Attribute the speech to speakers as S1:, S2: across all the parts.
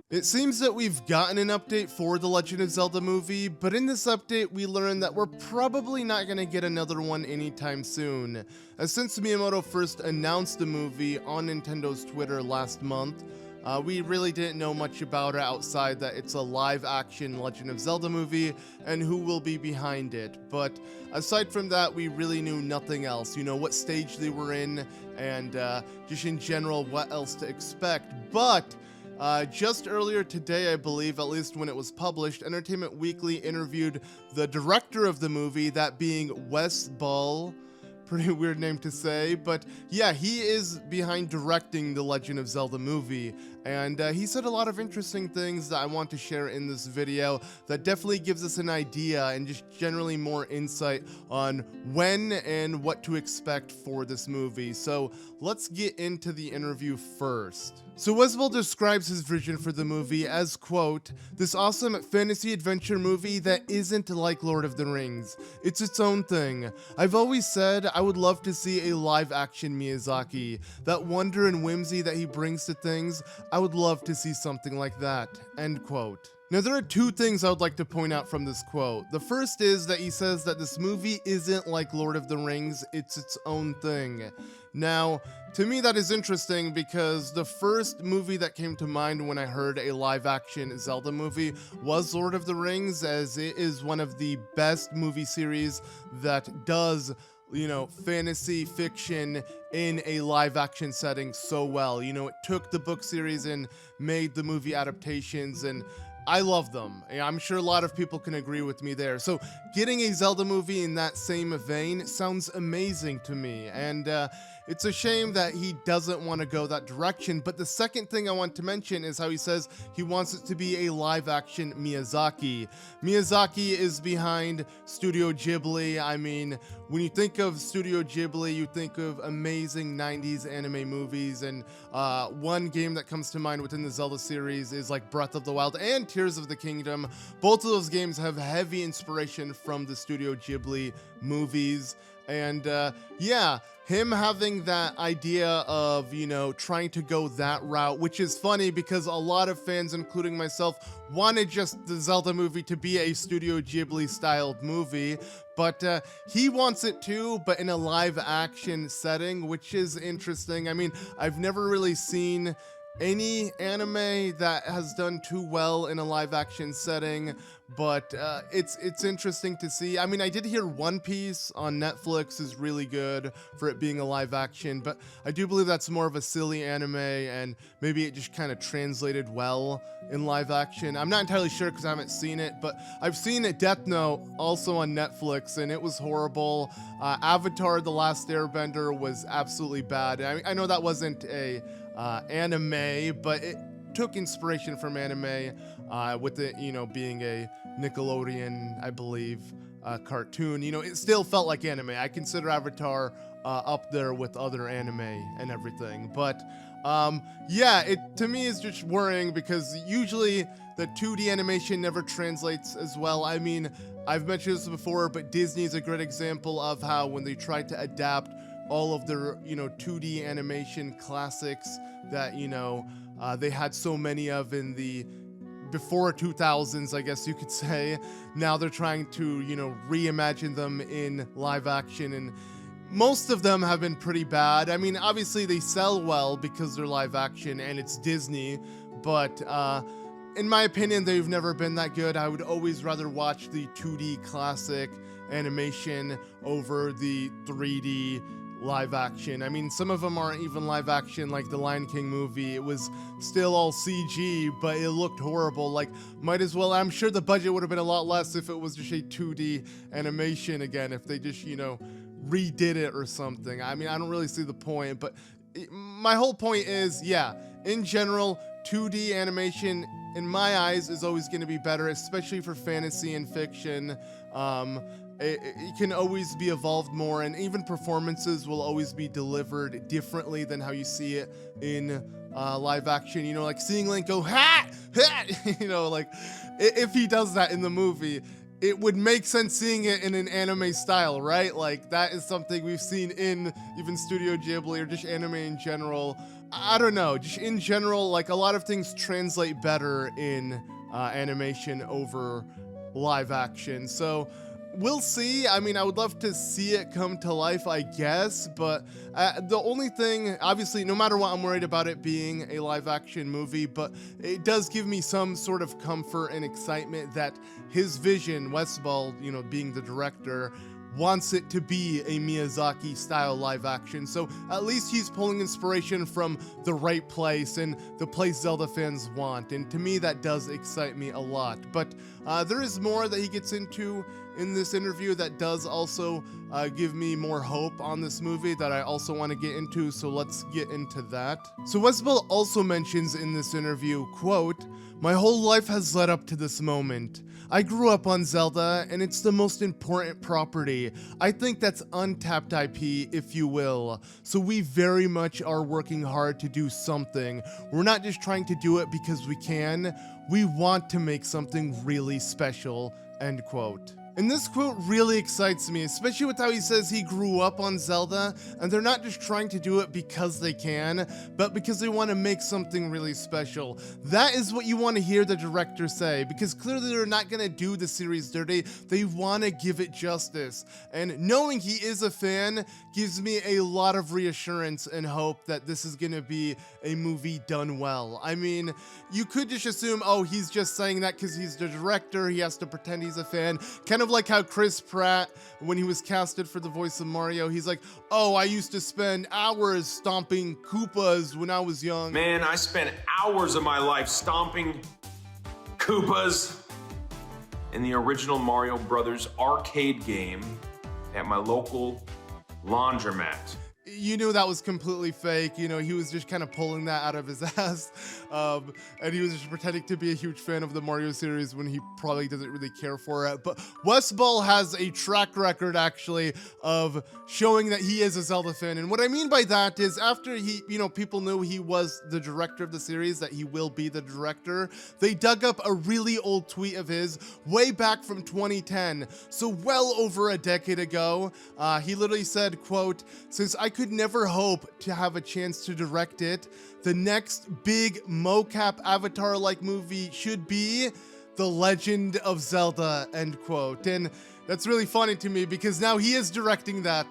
S1: It seems that we've gotten an update for the Legend of Zelda movie, but in this update we learned that we're probably not going to get another one anytime soon. Since Miyamoto first announced the movie on Nintendo's Twitter last month, we really didn't know much about it outside that it's a live-action Legend of Zelda movie and who will be behind it. But aside from that, we really knew nothing else. You know, what stage they were in and just in general what else to expect. But just earlier today, I believe, at least when it was published, Entertainment Weekly interviewed the director of the movie, that being Wes Ball. Pretty weird name to say, but yeah, he is behind directing the Legend of Zelda movie, and he said a lot of interesting things that I want to share in this video that definitely gives us an idea and just generally more insight on when and what to expect for this movie. So let's get into the interview first. So Wes Ball describes his vision for the movie as, quote, "this awesome fantasy adventure movie that isn't like Lord of the Rings. It's its own thing. I've always said I would love to see a live action Miyazaki. That wonder and whimsy that he brings to things, I would love to see something like that," end quote. Now, there are two things I would like to point out from this quote. The first is that he says that this movie isn't like Lord of the Rings, it's its own thing. Now, to me that is interesting because the first movie that came to mind when I heard a live-action Zelda movie was Lord of the Rings, as it is one of the best movie series that does, you know, fantasy fiction in a live action setting so well. You know, it took the book series and made the movie adaptations, and I love them. I'm sure a lot of people can agree with me there. So getting a Zelda movie in that same vein sounds amazing to me, and it's a shame that he doesn't want to go that direction. But the second thing I want to mention is how he says he wants it to be a live action Miyazaki. Miyazaki is behind Studio Ghibli. I mean, when you think of Studio Ghibli, you think of amazing 90s anime movies, and one game that comes to mind within the Zelda series is like Breath of the Wild and Tears of the Kingdom. Both of those games have heavy inspiration from the Studio Ghibli movies, and yeah, him having that idea of, you know, trying to go that route, which is funny because a lot of fans, including myself, wanted just the Zelda movie to be a Studio Ghibli styled movie, but he wants it too, but in a live action setting, which is interesting. I mean, I've never really seen any anime that has done too well in a live action setting, but it's interesting to see. I mean, I did hear One Piece on Netflix is really good for it being a live action, but I do believe that's more of a silly anime, and maybe it just kind of translated well in live action. I'm not entirely sure because I haven't seen it, but I've seen Death Note also on Netflix, and it was horrible. Avatar: The Last Airbender was absolutely bad. I know that wasn't a anime, but it took inspiration from anime, with it, you know, being a Nickelodeon, I believe, cartoon. You know, it still felt like anime. I consider Avatar up there with other anime and everything, but yeah, it to me is just worrying because usually the 2D animation never translates as well. I mean, I've mentioned this before, but Disney is a great example of how when they tried to adapt all of their, you know, 2D animation classics that, you know, they had so many of in the before 2000s, I guess you could say. Now they're trying to, you know, reimagine them in live action, and most of them have been pretty bad. I mean, obviously they sell well because they're live action and it's Disney, but in my opinion, they've never been that good. I would always rather watch the 2D classic animation over the 3D live action. I mean, some of them aren't even live action, like the Lion King movie. It was still all CG, but it looked horrible. Like, might as well, I'm sure the budget would have been a lot less if it was just a 2D animation again, if they just, you know, redid it or something. I mean, I don't really see the point, but my whole point is, yeah, in general, 2D animation, in my eyes, is always going to be better, especially for fantasy and fiction. It can always be evolved more, and even performances will always be delivered differently than how you see it in live action. You know, like seeing Link go, ha! Ha! You know, like, if he does that in the movie, it would make sense seeing it in an anime style, right? Like, that is something we've seen in even Studio Ghibli or just anime in general. I don't know, just in general, like a lot of things translate better in animation over live action. So we'll see. I mean, I would love to see it come to life, I guess, but the only thing, obviously, no matter what, I'm worried about it being a live action movie, but it does give me some sort of comfort and excitement that his vision, Wes Ball, being the director, wants it to be a Miyazaki style live action. So at least he's pulling inspiration from the right place and the place Zelda fans want. And to me, that does excite me a lot. But there is more that he gets into in this interview that does also give me more hope on this movie that I also want to get into. So let's get into that. So Wes Ball also mentions in this interview, quote, "My whole life has led up to this moment. I grew up on Zelda, and it's the most important property. I think that's untapped IP, if you will. So we very much are working hard to do something. We're not just trying to do it because we can. We want to make something really special," end quote. And this quote really excites me, especially with how he says he grew up on Zelda, and they're not just trying to do it because they can, but because they want to make something really special. That is what you want to hear the director say, because clearly they're not going to do the series dirty. They want to give it justice. And knowing he is a fan gives me a lot of reassurance and hope that this is going to be a movie done well. I mean, you could just assume, oh, he's just saying that because he's the director, he has to pretend he's a fan. Kind of like how Chris Pratt, when he was casted for the voice of Mario, he's like, "Oh, I used to spend hours stomping Koopas when I was young."
S2: Man, I spent hours of my life stomping Koopas in the original Mario Brothers arcade game at my local laundromat.
S1: You knew that was completely fake. He was just kind of pulling that out of his ass. And he was just pretending to be a huge fan of the Mario series when he probably doesn't really care for it. But Wes Ball has a track record, actually, of showing that he is a Zelda fan. And what I mean by that is after people knew he was the director of the series, that he will be the director, they dug up a really old tweet of his way back from 2010. So well over a decade ago. He literally said, quote, "Since I could never hope to have a chance to direct it, the next big mocap Avatar-like movie should be The Legend of Zelda," end quote. And that's really funny to me because now he is directing that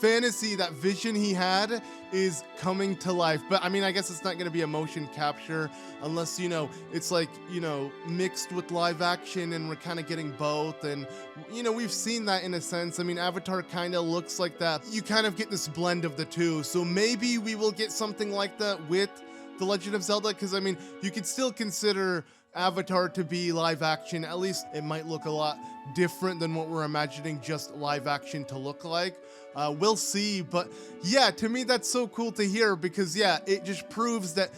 S1: fantasy, that vision he had is coming to life. But I mean, I guess it's not going to be a motion capture unless, it's like, mixed with live action and we're kind of getting both. And, we've seen that in a sense. I mean, Avatar kind of looks like that. You kind of get this blend of the two. So maybe we will get something like that with The Legend of Zelda, because I mean, you could still consider Avatar to be live action. At least it might look a lot different than what we're imagining just live action to look like. We'll see, but yeah, to me that's so cool to hear because yeah, it just proves that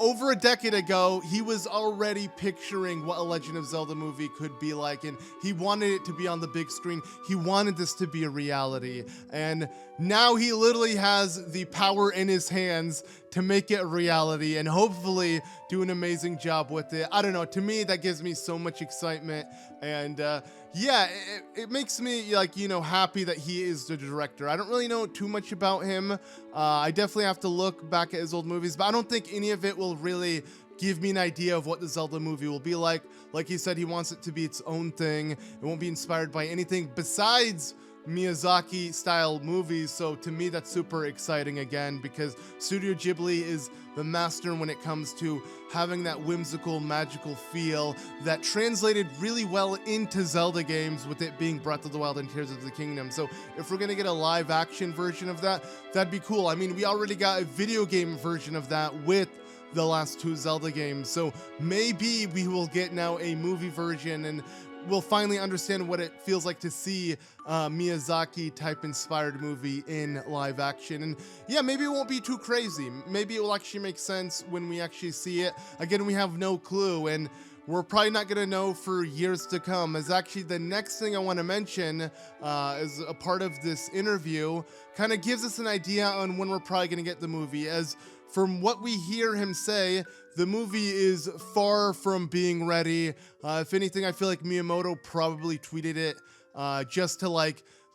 S1: over a decade ago, he was already picturing what a Legend of Zelda movie could be like, and he wanted it to be on the big screen. He wanted this to be a reality, and now he literally has the power in his hands to make it a reality and hopefully do an amazing job with it. I don't know, to me, that gives me so much excitement, and yeah, it makes me happy that he is the director. I don't really know too much about him. I definitely have to look back at his old movies, but I don't think any of it will really give me an idea of what the Zelda movie will be like. Like he said, he wants it to be its own thing. It won't be inspired by anything besides Miyazaki style movies. So to me, that's super exciting again, because Studio Ghibli is the master when it comes to having that whimsical, magical feel that translated really well into Zelda games, with it being Breath of the Wild and Tears of the Kingdom. So if we're gonna get a live action version of that, that'd be cool. I mean, we already got a video game version of that with the last two Zelda games, so maybe we will get now a movie version, and we'll finally understand what it feels like to see Miyazaki type inspired movie in live action. And yeah, maybe it won't be too crazy. Maybe it will actually make sense when we actually see it. Again, we have no clue, and we're probably not going to know for years to come. As actually the next thing I want to mention as a part of this interview kind of gives us an idea on when we're probably going to get the movie. As from what we hear him say, the movie is far from being ready. If anything, I feel like Miyamoto probably tweeted it just to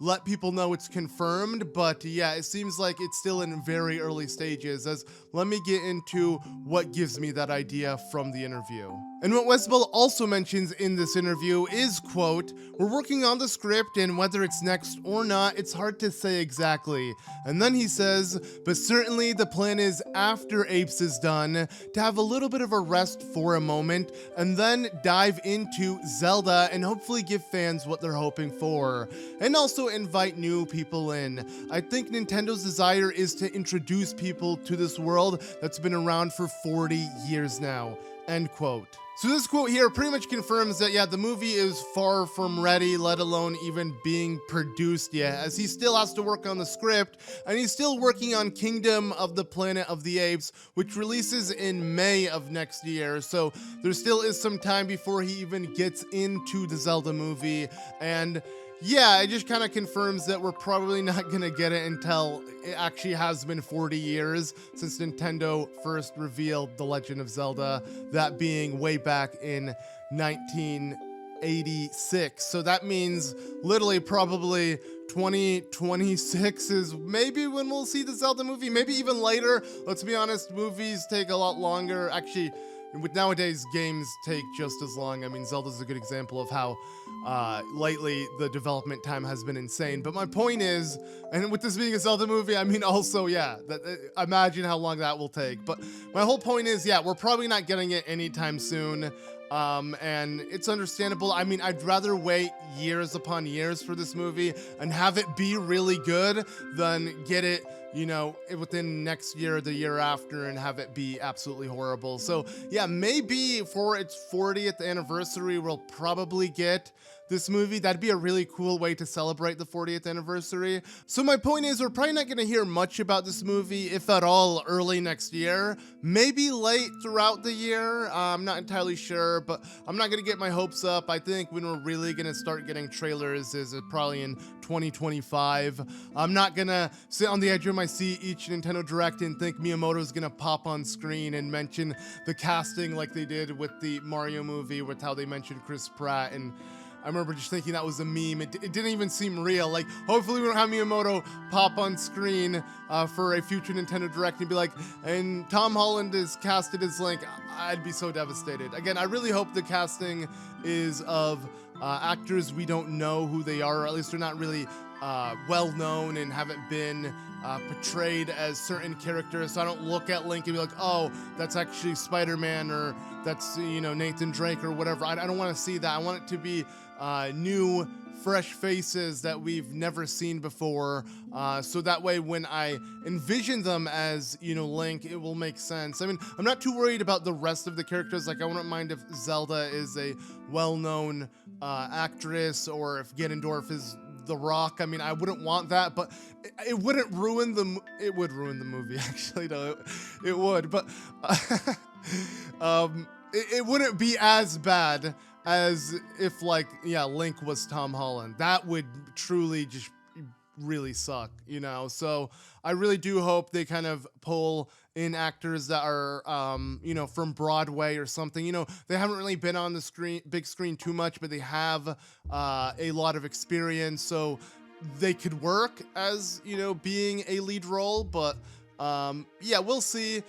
S1: let people know it's confirmed, but yeah, it seems like it's still in very early stages. As let me get into what gives me that idea from the interview. And what Wes Ball also mentions in this interview is, quote, "We're working on the script, and whether it's next or not, it's hard to say exactly." And then he says, "But certainly the plan is after Apes is done, to have a little bit of a rest for a moment, and then dive into Zelda and hopefully give fans what they're hoping for. And also invite new people in. I think Nintendo's desire is to introduce people to this world that's been around for 40 years now." End quote. So this quote here pretty much confirms that, yeah, the movie is far from ready, let alone even being produced yet, as he still has to work on the script, and he's still working on Kingdom of the Planet of the Apes, which releases in May of next year, so there still is some time before he even gets into the Zelda movie, and yeah, it just kind of confirms that we're probably not going to get it until it actually has been 40 years since Nintendo first revealed The Legend of Zelda, that being way back in 1986. So that means literally probably 2026 is maybe when we'll see the Zelda movie, maybe even later. Let's be honest, movies take a lot longer. Actually, with nowadays, games take just as long. I mean, Zelda's a good example of how lately the development time has been insane. But my point is, and with this being a Zelda movie, I mean, also, yeah, imagine how long that will take. But my whole point is, yeah, we're probably not getting it anytime soon. And it's understandable. I mean, I'd rather wait years upon years for this movie and have it be really good than get it, you know, within next year or the year after and have it be absolutely horrible. So yeah, maybe for its 40th anniversary, we'll probably get this movie. That'd be a really cool way to celebrate the 40th anniversary. So my point is, we're probably not going to hear much about this movie, if at all, early next year. Maybe late throughout the year. I'm not entirely sure, but I'm not going to get my hopes up. I think when we're really going to start getting trailers is probably in 2025. I'm not going to sit on the edge of my seat each Nintendo Direct and think Miyamoto's going to pop on screen and mention the casting like they did with the Mario movie, with how they mentioned Chris Pratt. And I remember just thinking that was a meme. It didn't even seem real. Like, hopefully we don't have Miyamoto pop on screen for a future Nintendo Direct and be like, and Tom Holland is casted as Link. I'd be so devastated. Again, I really hope the casting is of actors we don't know who they are, or at least they're not really well known and haven't been portrayed as certain characters, so I don't look at Link and be like, oh, that's actually Spider-Man, or that's, you know, Nathan Drake or whatever. I don't want to see that. I want it to be new, fresh faces that we've never seen before, so that way when I envision them as, you know, Link, it will make sense. I mean, I'm not too worried about the rest of the characters. Like, I wouldn't mind if Zelda is a well-known actress, or if Ganondorf is The Rock. I mean, I wouldn't want that, but it wouldn't ruin it would ruin the movie, actually. No, it would, but it wouldn't be as bad as if, like, yeah, Link was Tom Holland. That would truly just really suck, you know? So I really do hope they kind of pull in actors that are, you know, from Broadway or something. You know, they haven't really been on the big screen too much, but they have a lot of experience, so they could work as, you know, being a lead role. But yeah, we'll see.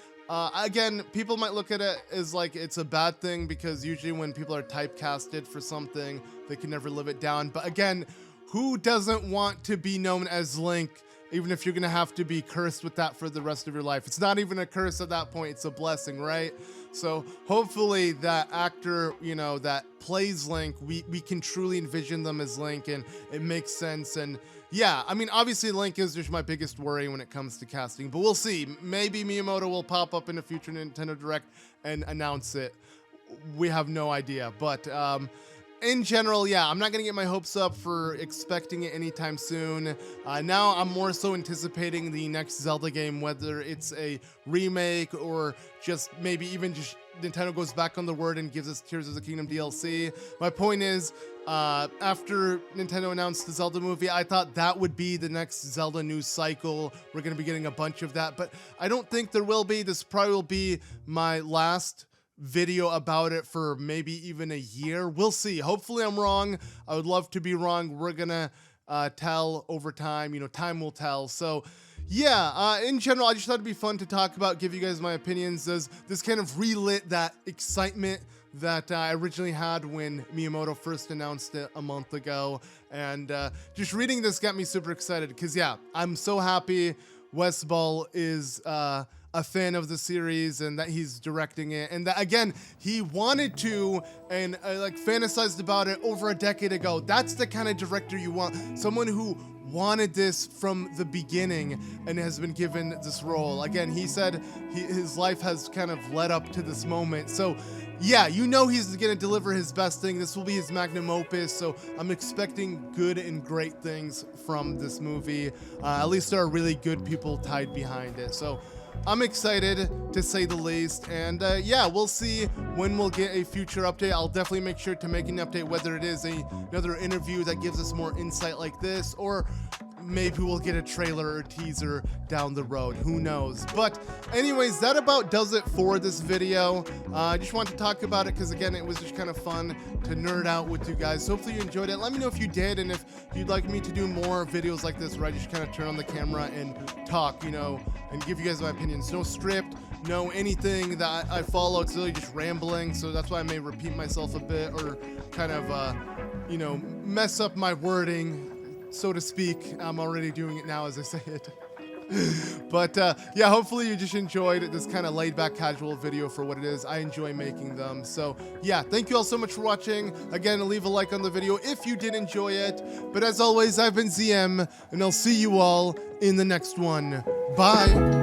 S1: Again, people might look at it as like it's a bad thing, because usually when people are typecasted for something, they can never live it down. But again, who doesn't want to be known as Link, even if you're gonna have to be cursed with that for the rest of your life? It's not even a curse at that point, it's a blessing, right? So hopefully that actor, you know, that plays Link, we can truly envision them as Link, and it makes sense. And yeah, I mean, obviously Link is just my biggest worry when it comes to casting, but we'll see. Maybe Miyamoto will pop up in a future Nintendo Direct and announce it. We have no idea, but in general, yeah, I'm not gonna get my hopes up for expecting it anytime soon. Now I'm more so anticipating the next Zelda game, whether it's a remake or just maybe even just Nintendo goes back on the word and gives us Tears of the Kingdom DLC. My point is, after Nintendo announced the Zelda movie, I thought that would be the next Zelda news cycle. We're gonna be getting a bunch of that, but I don't think there will be. This probably will be my last video about it for maybe even a year. We'll see. Hopefully I'm wrong. I would love to be wrong. We're gonna tell over time. You know, time will tell. So yeah, in general, I just thought it'd be fun to talk about, give you guys my opinions. This kind of relit that excitement that I originally had when Miyamoto first announced it a month ago. And just reading this got me super excited because, yeah, I'm so happy Wes Ball is a fan of the series and that he's directing it. And that, again, he wanted to and like fantasized about it over a decade ago. That's the kind of director you want. Someone who wanted this from the beginning and has been given this role. Again, he said his life has kind of led up to this moment. So yeah, you know he's gonna deliver his best thing. This will be his magnum opus, so I'm expecting good and great things from this movie. At least there are really good people tied behind it. So I'm excited, to say the least, and yeah, we'll see when we'll get a future update. I'll definitely make sure to make an update, whether it is another interview that gives us more insight like this, or maybe we'll get a trailer or teaser down the road, who knows. But anyways, that about does it for this video. I just wanted to talk about it because, again, it was just kind of fun to nerd out with you guys. So hopefully you enjoyed it. Let me know if you did, and if you'd like me to do more videos like this where I just kind of turn on the camera and talk, you know, and give you guys my opinions. No script, no anything that I follow. It's really just rambling, so that's why I may repeat myself a bit or kind of you know, mess up my wording, so to speak. I'm already doing it now as I say it. But yeah, hopefully you just enjoyed this kind of laid back casual video for what it is. I enjoy making them. So yeah, thank you all so much for watching. Again, leave a like on the video if you did enjoy it. But as always, I've been ZM, and I'll see you all in the next one. Bye.